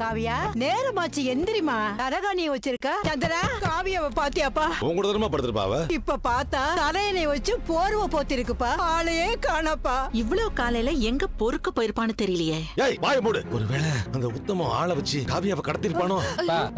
காவியா நேரமாச்சு எந்திரிமா. தலகாணிய வச்சிருக்க சந்திரா. காவியாவை பாத்தியாப்பா? உன் கூட தானமா படுத்துருப்பா. இப்ப பார்த்தா தலையணை வச்சு போர்வ போத்திருக்குப்பா. ஆளையே காணப்பா. இவ்வளவு காலையில எங்க பொறுக்க போயிருப்பான்னு தெரியலையே. ஏய் வாய மூடு. ஒருவேளை அந்த உத்தமம் ஆளை வச்சு காவியாவை கடத்திருப்பானோ?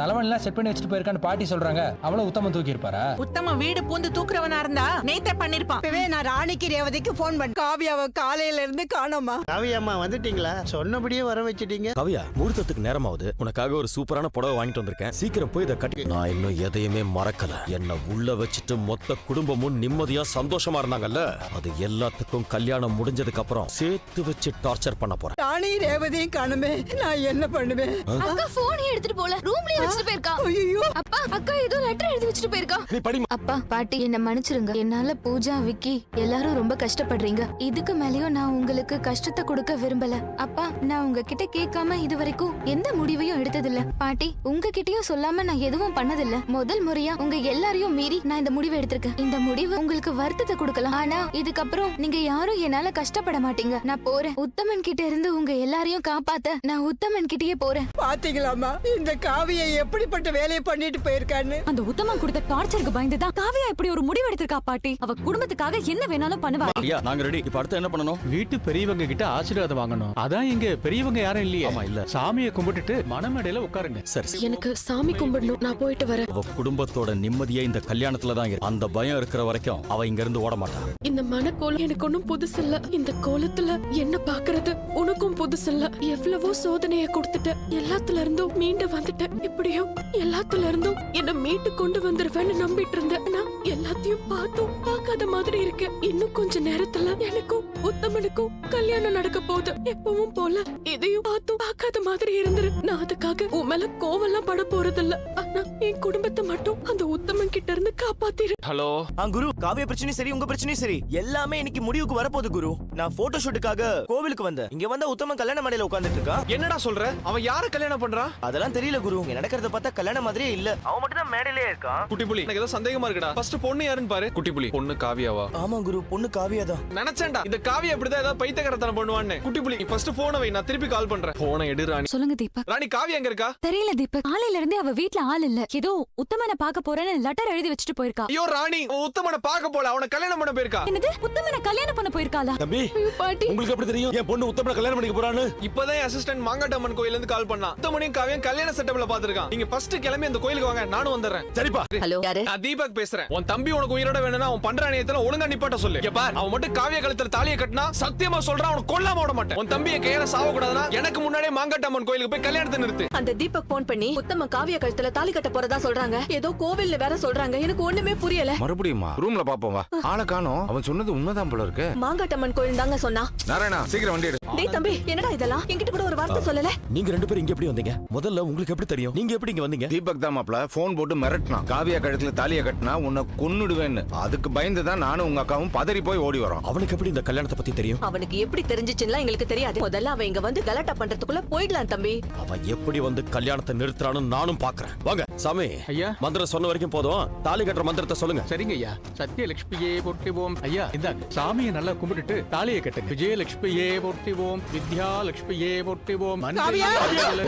தலைவன் எல்லாம் செட் பண்ணி வச்சுட்டு போயிருக்கான்னு பாட்டி சொல்றாங்க. அவ்வளவு உத்தமம் தூக்கி இருப்பாரா? உத்தம வீடு பூந்து தூக்குறவனா இருந்தா நேத்தே பண்ணிருப்பான். இப்பவே நான் ராணிக்கு ரேவதிக்கு போன் பண்ண. காவியாவை காலையில இருந்து காணோமா. காவியம்மா வந்துட்டீங்களா? சொன்னபடியே வர வச்சிட்டீங்க. காவியா முகூர்த்தத்துக்கு நேரமாவது. உனக்காக ஒரு சூப்பரான புடவை வாங்கிட்டு வந்திருக்கேன். சீக்கிரம் போய் இதை கட்டி. நான் இன்னும் எதையுமே மறக்கல. என்ன உள்ள வச்சுட்டு மொத்த குடும்பமும் நிம்மதியா சந்தோஷமா இருந்தாங்கல்ல, அது எல்லாத்துக்கும் கல்யாணம் முடிஞ்சதுக்கு அப்புறம் சேர்த்து வச்சு டார்ச்சர் பண்ண போறேன். ராணி ரேவதியும் காணுமே. நான் என்ன பண்ணுவேன்? அக்கா போன் எடுத்துட்டு போல, ரூம்லயே வச்சிட்டு போயிருக்கா. ஐயோ அப்பா, அக்கா ஏதோ லெட்டர் எழுதி வச்சிட்டு போயிருக்கா. நீ படி. அப்பா பாட்டி என்ன மன்னிச்சிருங்க. என்னால பூஜா விக்கி எல்லாரும் ரொம்ப கஷ்டப்படுறீங்க. இதுக்கு மேலயும் நான் உங்களுக்கு கஷ்டத்தை கொடுக்க விரும்பல. அப்பா நான் உங்ககிட்ட கேட்காம இது வரைக்கும் எந்த முடிவையும் எடுத்ததில்ல. பாட்டி உங்ககிட்டயும் சொல்லாம நான் எதுவும் பண்ணதில்ல. முதல் முறையா உங்க எல்லாரையும் மீறி நான் இந்த முடிவை எடுத்திருக்கேன். இந்த முடிவு உங்களுக்கு வருத்தத்தை கொடுக்கலாம். ஆனா இதுக்கப்புறம் நீங்க யாரும் என்னால கஷ்டப்பட மாட்டீங்க. நான் போறேன். உத்தமன் கிட்ட இருந்து உங்க எல்லாரையும் காப்பாத்த நான் உத்தமன் கிட்டயே போறேன். பாத்தீங்களாமா இந்த காவியை எப்படிப்பட்ட வேலையை பண்ணிட்டு போயிருக்கான்னு. அந்த உத்தமன் கொடுத்த டார்ச்சருக்கு பயந்துதான் காவியா இப்படி ஒரு முடிவு எடுத்திருக்கா பாட்டி. அவ குடும்பத்துக்காக என்ன வேணாலும் பண்ணுவா. ஐயா நாங்க ரெடி. இப்ப அடுத்து என்ன பண்ணணும்? வீட்டு பெரியவங்க கிட்ட ஆசீர்வாதம் வாங்கணும். அதான் இங்க பெரியவங்க யாரும் இல்லையா? ஆமா இல்ல. சாமியை கும்பிட்டுட்டு மனமேடையில உட்காருங்க. சரி. எனக்கு சாமி கும்பிடணும். நான் போயிட்டு வரேன். அவ குடும்பத்தோட நிம்மதியே இந்த கல்யாணத்துல தான் இருக்கு. அந்த பயம் இருக்கிற வரைக்கும் அவ இங்க இருந்து ஓட மாட்டா. இந்த மனக்கோலம் எனக்கு ஒன்னும் புதுசு இல்ல. இந்த கோலத்துல என்ன பாக்குறது உனக்கும் புதுசு இல்ல. எவ்வளவோ சோதனைய கொடுத்துட்ட. எல்லாத்துல இருந்தும் மீண்டு வந்துட்டேன். இப்படியோ எல்லாத்துல இருந்தும் என்ன மீட்டு கொண்டு வந்துருவேன்னு நம்பிட்டு இருந்தேன். நான் எல்லாத்தையும் பார்த்தும் பார்க்காத மாதிரி இருக்கு. இன்னும் கொஞ்ச நேரத்துல எனக்கும் உத்தமனுக்கும் கல்யாணம் நடக்க போகுது. எப்பவும் போல இதையும் பார்த்தும் பார்க்காத மாதிரி இருந்துரு. நான் அதுக்காக உன் மேல கோவெல்லாம் பட போறது இல்ல. ஆனா என் குடும்பத்தை மட்டும் அந்த உத்தமன் கிட்ட இருந்து காப்பாத்திரு. ஹலோ குரு, காவிய பிரச்சனையும் சரி, உங்க பிரச்சனையும் சரி, எல்லாமே இன்னைக்கு முடிவுக்கு வரப்போகுது குரு. நான் போட்டோ ஷூட்டுக்காக கோவிலுக்கு வந்தேன். இங்க வந்தா உத்தமன் கல்யாண மேடையில உட்கார்ந்துட்டு இருக்கா. என்னடா சொல்ற? அவன் யார கல்யாணம் பண்றான்? அதெல்லாம் தெரியல குரு. இங்க நடக்கிறத பார்த்தா கல்யாண மாதிரியே இல்ல. அவன் மட்டும் தான் மேடையிலே இருக்கான். குட்டி புலி, எனக்கு ஏதோ சந்தேகமா இருக்குடா. ஃபர்ஸ்ட் பொண்ணு யாருன்னு பாரு. குட்டி புலி, பொண்ணு காவியாவா? ஆமா குரு, பொண்ணு காவியா தான். நினைச்சேன்டா இந்த காவியா இப்படிதான் ஏதாவது பைத்தியக்காரத்தனம் பண்ணுவான்னு. குட்டி புலி, நீ ஃபர்ஸ்ட் போனை வை, நான் திருப்பி கால் பண்றேன். போனை எடு ராணி. சொல்லுங்க தீபக். ராணி காவியா எங்க இருக்கா? தெரியல தீபக். காலையில இருந்தே அவ வீட்ல ஆள் இல்ல. ஏதோ உத்தமனை பாக்க போறேன்னு லெட்டர் எழுதி வச்சுட்டு போயிருக்கா. ஐயோ ராணி, உத்தமனை பார்க்க போல, அவனை கல்யாணம் பண்ண போயிருக்கா. என்னது? உத்தமனை கல்யாணம் பண்ண போயிருக்காளா? தம்பி பாட்டி உங்களுக்கு எப்படி தெரியும் என் பொண்ணு உத்தமனை கல்யாணம் பண்ணிக்க போறான்னு? இப்பதான் அசிஸ்டன்ட் மாங்காட்டம்மன் கோயில்ல இருந்து கால் பண்ணா. உத்தமனையும் காவியும் கல்யாண செட்டப்ல பாத்துருக்கான். நீங்க ஃபர்ஸ்ட் கிளம்பி அந்த கோயிலுக்கு வாங்க, நானும் வந்துடுறேன். சரிப்பா. ஹலோ யாரு? நான் தீபக் பேசுறேன். உன் தம்பி உனக்கு உயிரோட வேணும்னா அவன் பண்ற அநியாயத்துல ஒழுங்கா நிப்பாட்ட சொல்லு. இங்க பார், அவன் மட்டும் காவிய கழுத்துல தாலியை கட்டினா சத்தியமா சொல்றான் அவனை கொல்லாம விட மாட்டேன். உன் தம்பியை கையில சாவ கூடாதுன்னா எனக்கு முன்னாடியே மாங்காட்டம்மன் கோயிலுக்கு போய் கல்யாணத்தை நிறுத்து. அந்த தீபக் போன் பண்ணி உத்தம காவிய கழுத்துல தாலி கட்ட போறதா சொல்றாங்க. ஏதோ கோவில்ல வேற சொல்றாங்க. எனக்கு ஒண்ணுமே புரியல. மறுபடியுமா ரூம்ல பாப்போம் வா. ஆளை காணோம். அவன் சொன்னது உண்மைதான் போல இருக்கு. மாங்காட்டம்மன் கோயில் தாங்க சொன்னா. நாராயணா சீக்கிரம் வண்டி எடு. டேய் தம்பி, என்னடா இதெல்லாம்? என்கிட்ட கூட ஒரு வார்த்தை சொல்லல. நீங்க ரெண்டு பேரும் இங்க எப்படி வந்தீங்க? முதல்ல உங்களுக்கு எப்படி தெரியும்? நீங்க எப்படி இங்க வந்தீங்க? தீபக் தான் மாப்ள போன் போட்டு மிரட்டினான். காவியா கழுத்துல தாலியை கட்டினா உன்னை கொன்னுடுவேன்னு. அதுக்கு பயந்து தான் நானும் உங்க அக்காவும் பதறி போய் ஓடி வரோம். அவனுக்கு எப்படி இந்த கல்யாணத்தை பத்தி தெரியும்? அவனுக்கு எப்படி தெரிஞ்சிச்சுன்னா எங்களுக்கு தெரியாது. முதல்ல அவன் இங்க வந்து கலாட்டா பண்றதுக்குள்ள போயிடலாம் தம்பி. அவன் எப்படி வந்து கல்யாணத்தை நிறுத்துறான்னு நானும் பாக்குறேன். வாங்க சாமி. ஐயா மந்திரம் சொன்ன வரைக்கும் போதும். தாலி கட்டுற மந்திரத்தை சொல்லுங்க. சரிங்க ஐயா. சத்யலட்சுமியே போற்றிவோம். ஐயா இந்தாங்க சாமியை நல்லா கும்பிட்டுட்டு தாலியை கட்டுங்க. விஜயலட்சுமியே போற்றிவோம். வித்யாலட்சுமியே போற்றிவோம். காவியா,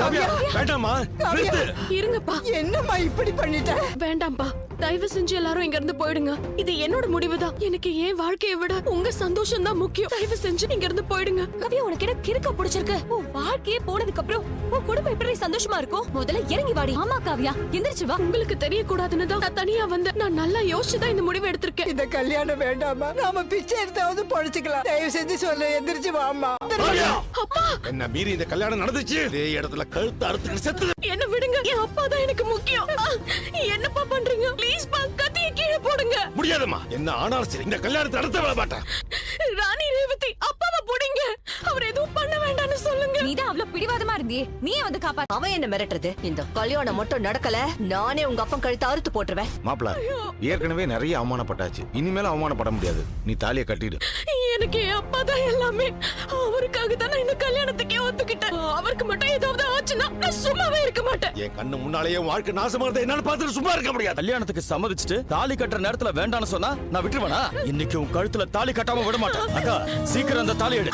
காவியா. வேண்டாமா நிறுத்து. இருங்கப்பா. என்னம்மா இப்படி பண்ணிட்ட? வேண்டாம்ப்பா, தயவு செஞ்சு எல்லாரும் இங்க இருந்து போயிடுங்க. இது என்னோட முடிவுதான். எனக்கு ஏன் வாழ்க்கையை விட உங்க சந்தோஷம் தான் முக்கியம். தயவு செஞ்சு இங்க இருந்து போயிடுங்க. காவியா உனக்கு என்ன கிறுக்க பிடிச்சிருக்கு? உன் வாழ்க்கையே போனதுக்கு அப்புறம் உன் குடும்பம் எப்படி சந்தோஷமா இருக்கும்? முதல்ல இறங்கி வாடி. ஆமா காவியா, எந்திரிச்சு வா. உங்களுக்கு தெரியக்கூடாதுன்னு தான் நான் தனியா வந்து நான் நல்லா யோசிச்சுதான் இந்த முடிவு எடுத்திருக்கேன். இந்த கல்யாணம் வேண்டாமா? நாம பிச்சை எடுத்தாவது பொழைச்சுக்கலாம். தயவு செஞ்சு சொல்லு, எந்திரிச்சு வாமா. அப்பா, என்ன மீறி இந்த கல்யாணம் நடந்துச்சு. இதே இடத்துல கழுத்து அறுத்து செத்து. என்ன விடுங்க. என் அப்பா தான் எனக்கு முக்கியம். என்னப்பா பண்றீங்க? ப்ளீஸ் பா, கத்தியை கீழே போடுங்க. முடியாதுமா. என்ன ஆனாலும் சரி இந்த கல்யாணத்தை நடத்த விட மாட்டேன். ராணி ரேவதி, அப்பாவை போடுங்க. அவர் எதுவும் பண்ண வேண்டாம்னு சொல்லுங்க. நீதான் அவ்வளவு பிடிவாதமா இருந்தியே, நீயே வந்து காப்பாத்து. அவன் என்ன மிரட்டுறது? இந்த கல்யாணம் மட்டும் நடக்கல, நானே உங்க அப்பா கழுத்தை அறுத்து போட்டுருவேன். மாப்ள ஏற்கனவே நிறைய அவமானப்பட்டாச்சு. இனிமேல அவமானப்பட முடியாது. நீ தாலியை கட்டிடு. எனக்கு என் அப்பா தான் எல்லாமே. அவருக்காக தான் நான் இந்த கல்யாணத்துக்கே ஒத்துக்கிட்டேன். அவருக்கு மட்டும் ஏதாவது ஆச்சுன்னா நான் சும்மாவே இருக்க மாட்டேன். என் கண்ணு முன்னாலேயே வாழ்க்கை நாசமா இருந்தா என்னால பார்த்துட்டு சும்மா இருக்க முடியாது. கல்யாணத்துக்கு சம்மதிச்சுட்டு தாலி கட்டுற நேரத்துல வேண்டான்னு சொன்னா நான் விட்டுருவேனா? இன்னைக்கு உன் கழுத்துல தாலி கட்டாம விட மாட்டேன். அக்கா சீக்கிரம் அந்த தாலி எடு.